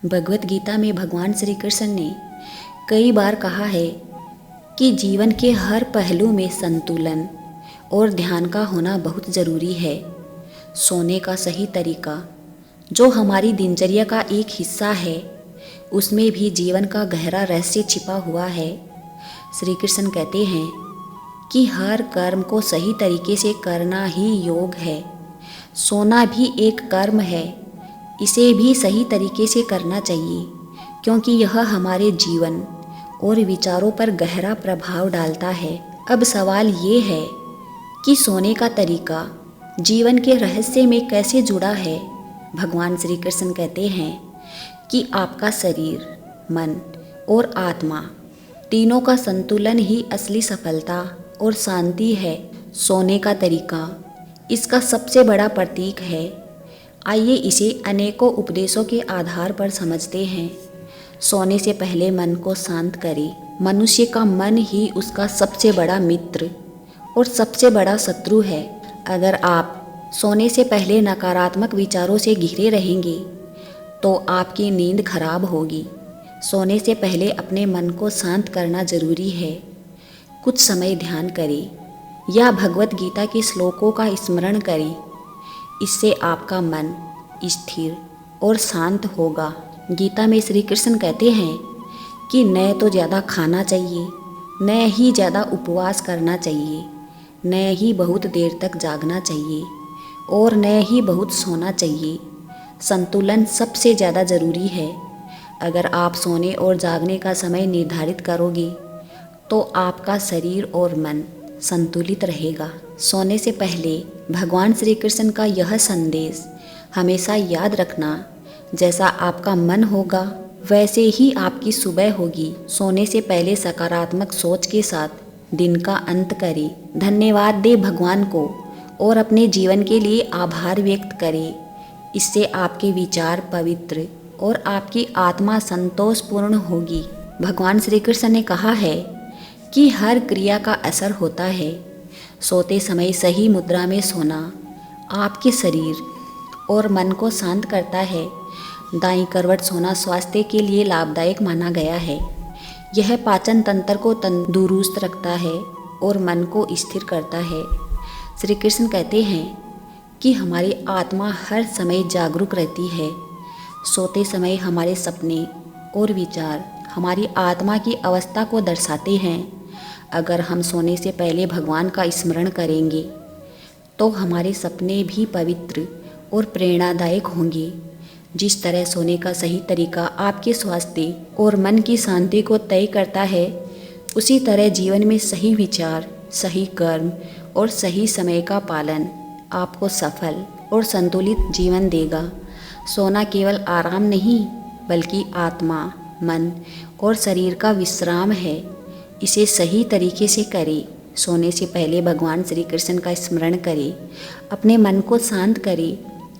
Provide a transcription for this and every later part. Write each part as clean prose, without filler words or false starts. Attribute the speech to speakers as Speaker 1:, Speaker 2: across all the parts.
Speaker 1: भगवत गीता में भगवान श्री कृष्ण ने कई बार कहा है कि जीवन के हर पहलू में संतुलन और ध्यान का होना बहुत ज़रूरी है। सोने का सही तरीका, जो हमारी दिनचर्या का एक हिस्सा है, उसमें भी जीवन का गहरा रहस्य छिपा हुआ है। श्री कृष्ण कहते हैं कि हर कर्म को सही तरीके से करना ही योग है। सोना भी एक कर्म है, इसे भी सही तरीके से करना चाहिए, क्योंकि यह हमारे जीवन और विचारों पर गहरा प्रभाव डालता है। अब सवाल ये है कि सोने का तरीका जीवन के रहस्य में कैसे जुड़ा है। भगवान श्री कृष्ण कहते हैं कि आपका शरीर, मन और आत्मा तीनों का संतुलन ही असली सफलता और शांति है। सोने का तरीका इसका सबसे बड़ा प्रतीक है। आइए इसे अनेकों उपदेशों के आधार पर समझते हैं। सोने से पहले मन को शांत करें। मनुष्य का मन ही उसका सबसे बड़ा मित्र और सबसे बड़ा शत्रु है। अगर आप सोने से पहले नकारात्मक विचारों से घिरे रहेंगे तो आपकी नींद खराब होगी। सोने से पहले अपने मन को शांत करना जरूरी है। कुछ समय ध्यान करें या भगवत गीता के श्लोकों का स्मरण करें। इससे आपका मन स्थिर और शांत होगा। गीता में श्री कृष्ण कहते हैं कि न तो ज़्यादा खाना चाहिए, न ही ज़्यादा उपवास करना चाहिए, न ही बहुत देर तक जागना चाहिए और न ही बहुत सोना चाहिए। संतुलन सबसे ज़्यादा ज़रूरी है। अगर आप सोने और जागने का समय निर्धारित करोगे तो आपका शरीर और मन संतुलित रहेगा। सोने से पहले भगवान श्री कृष्ण का यह संदेश हमेशा याद रखना, जैसा आपका मन होगा वैसे ही आपकी सुबह होगी। सोने से पहले सकारात्मक सोच के साथ दिन का अंत करें। धन्यवाद दे भगवान को और अपने जीवन के लिए आभार व्यक्त करें। इससे आपके विचार पवित्र और आपकी आत्मा संतोषपूर्ण होगी। भगवान श्री कृष्ण ने कहा है कि हर क्रिया का असर होता है। सोते समय सही मुद्रा में सोना आपके शरीर और मन को शांत करता है। दाईं करवट सोना स्वास्थ्य के लिए लाभदायक माना गया है। यह पाचन तंत्र को तंदुरुस्त रखता है और मन को स्थिर करता है। श्री कृष्ण कहते हैं कि हमारी आत्मा हर समय जागरूक रहती है। सोते समय हमारे सपने और विचार हमारी आत्मा की अवस्था को दर्शाते हैं। अगर हम सोने से पहले भगवान का स्मरण करेंगे तो हमारे सपने भी पवित्र और प्रेरणादायक होंगे। जिस तरह सोने का सही तरीका आपके स्वास्थ्य और मन की शांति को तय करता है, उसी तरह जीवन में सही विचार, सही कर्म और सही समय का पालन आपको सफल और संतुलित जीवन देगा। सोना केवल आराम नहीं, बल्कि आत्मा, मन और शरीर का विश्राम है। इसे सही तरीके से करें। सोने से पहले भगवान श्री कृष्ण का स्मरण करें, अपने मन को शांत करें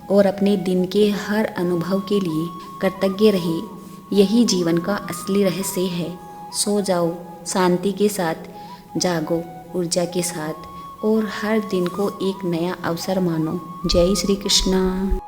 Speaker 1: और अपने दिन के हर अनुभव के लिए कृतज्ञ रहें। यही जीवन का असली रहस्य है। सो जाओ शांति के साथ, जागो ऊर्जा के साथ और हर दिन को एक नया अवसर मानो। जय श्री कृष्ण।